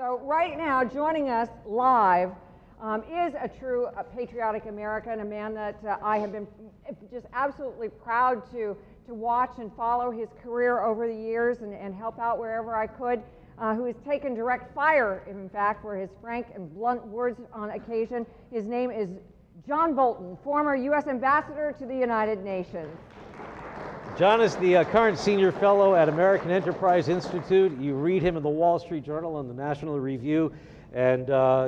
So right now, joining us live is a true patriotic American, a man that I have been just absolutely proud to watch and follow his career over the years and help out wherever I could, who has taken direct fire, in fact, for his frank and blunt words on occasion. His name is John Bolton, former U.S. Ambassador to the United Nations. John is the current senior fellow at American Enterprise Institute. You read him in the Wall Street Journal and the National Review, and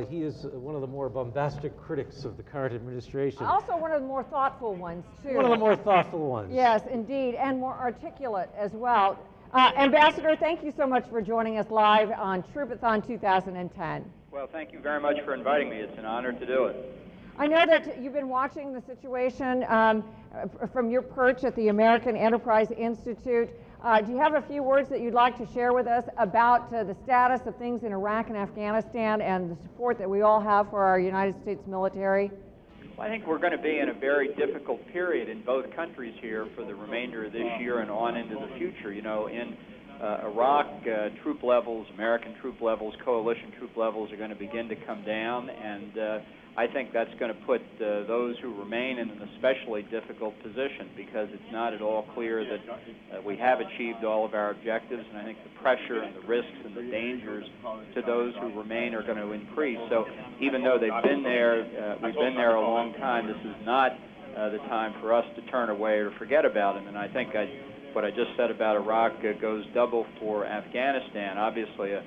he is one of the more bombastic critics of the current administration. Also one of the more thoughtful ones, too. One of the more thoughtful ones. Yes, indeed, and more articulate as well. Ambassador, thank you so much for joining us live on Troopathon 2010. Well, thank you very much for inviting me. It's an honor to do it. I know that you've been watching the situation from your perch at the American Enterprise Institute. Do you have a few words that you'd like to share with us about the status of things in Iraq and Afghanistan and the support that we all have for our United States military? Well, I think we're going to be in a very difficult period in both countries here for the remainder of this year and on into the future. You know, in Iraq, troop levels, American troop levels, coalition troop levels are going to begin to come down, and I think that's going to put those who remain in an especially difficult position, because it's not at all clear that we have achieved all of our objectives, and I think the pressure and the risks and the dangers to those who remain are going to increase. So even though they've been there, we've been there a long time, this is not the time for us to turn away or forget about them. And I think what I just said about Iraq goes double for Afghanistan. Obviously a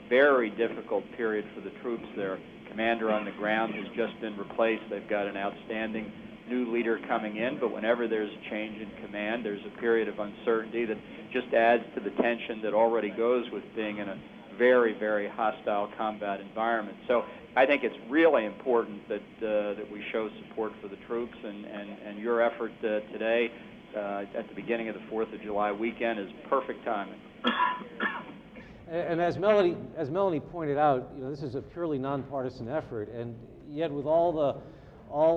very difficult period for the troops there. Commander on the ground has just been replaced. They've got an outstanding new leader coming in, but whenever there's a change in command, there's a period of uncertainty that just adds to the tension that already goes with being in a very, very hostile combat environment. So I think it's really important that that we show support for the troops, and your effort today at the beginning of the 4th of July weekend is perfect timing. And as Melanie pointed out, you know, this is a purely nonpartisan effort, and yet with all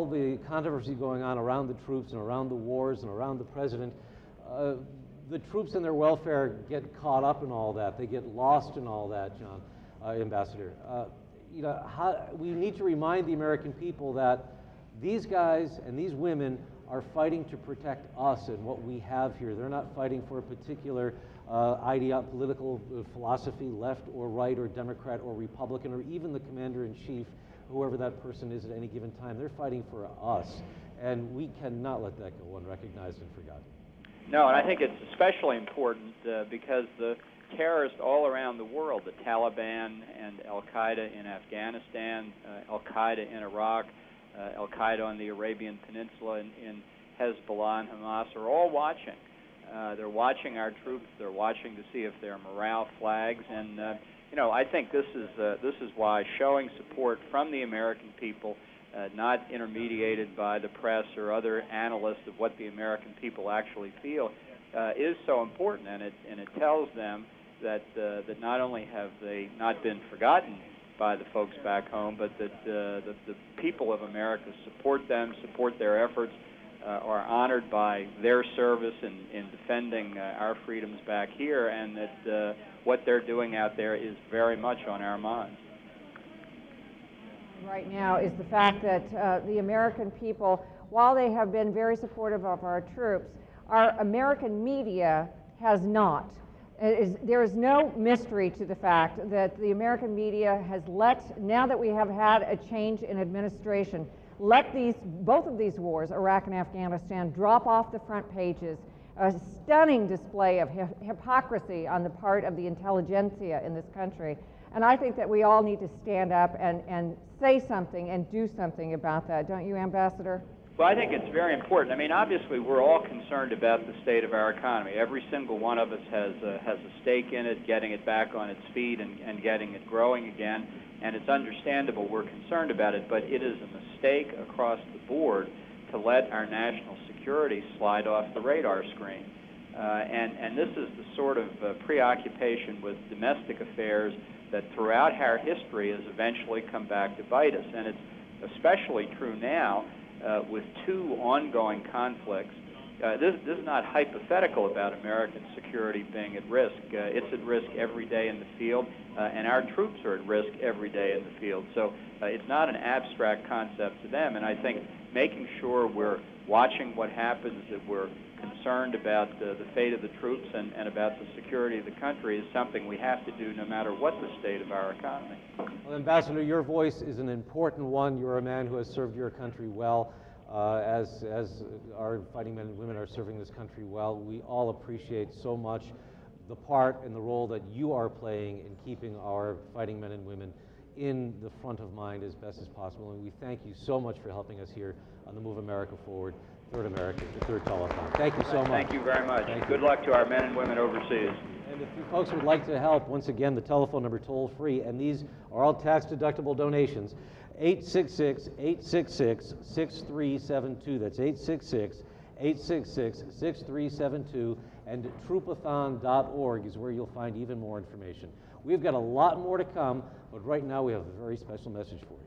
the controversy going on around the troops and around the wars and around the president, the troops and their welfare get caught up in all that. They get lost in all that, John, Ambassador. You know, we need to remind the American people that these guys and these women are fighting to protect us and what we have here. They're not fighting for a particular political philosophy, left or right or Democrat or Republican, or even the commander-in-chief, whoever that person is at any given time. They're fighting for us, and we cannot let that go unrecognized and forgotten. No, and I think it's especially important because the terrorists all around the world, the Taliban and Al-Qaeda in Afghanistan, Al-Qaeda in Iraq, Al-Qaeda on the Arabian Peninsula, in Hezbollah and Hamas, are all watching. They're watching our troops. They're watching to see if there are morale flags, and you know, I think this is why showing support from the American people, not intermediated by the press or other analysts of what the American people actually feel, is so important, and it tells them that that not only have they not been forgotten by the folks back home, but that the people of America support them, support their efforts, are honored by their service in defending our freedoms back here, and that what they're doing out there is very much on our minds. Right now is the fact that the American people, while they have been very supportive of our troops, our American media has not. There is no mystery to the fact that the American media has now that we have had a change in administration, let both of these wars, Iraq and Afghanistan, drop off the front pages. A stunning display of hypocrisy on the part of the intelligentsia in this country. And I think that we all need to stand up and say something and do something about that. Don't you, Ambassador? Well, I think it's very important. I mean, obviously, we're all concerned about the state of our economy. Every single one of us has a stake in it, getting it back on its feet and getting it growing again. And it's understandable we're concerned about it, but it is a mistake across the board to let our national security slide off the radar screen. And this is the sort of preoccupation with domestic affairs that throughout our history has eventually come back to bite us. And it's especially true now with two ongoing conflicts this is not hypothetical about American security being at risk. It's at risk every day in the field, and our troops are at risk every day in the field. So it's not an abstract concept to them, and I think making sure we're watching what happens, that we're concerned about the fate of the troops and about the security of the country is something we have to do no matter what the state of our economy. Well, Ambassador, your voice is an important one. You're a man who has served your country well, as our fighting men and women are serving this country well. We all appreciate so much the part and the role that you are playing in keeping our fighting men and women in the front of mind as best as possible. And we thank you so much for helping us here on the Move America Forward, Third Troopathon. Thank you so much. Thank you very much. Thank Good you. luck to our men and women overseas. And if you folks would like to help, once again, the telephone number toll free, and these are all tax-deductible donations, 866-866-6372. That's 866-866-6372, and Troopathon.org is where you'll find even more information. We've got a lot more to come, but right now we have a very special message for you.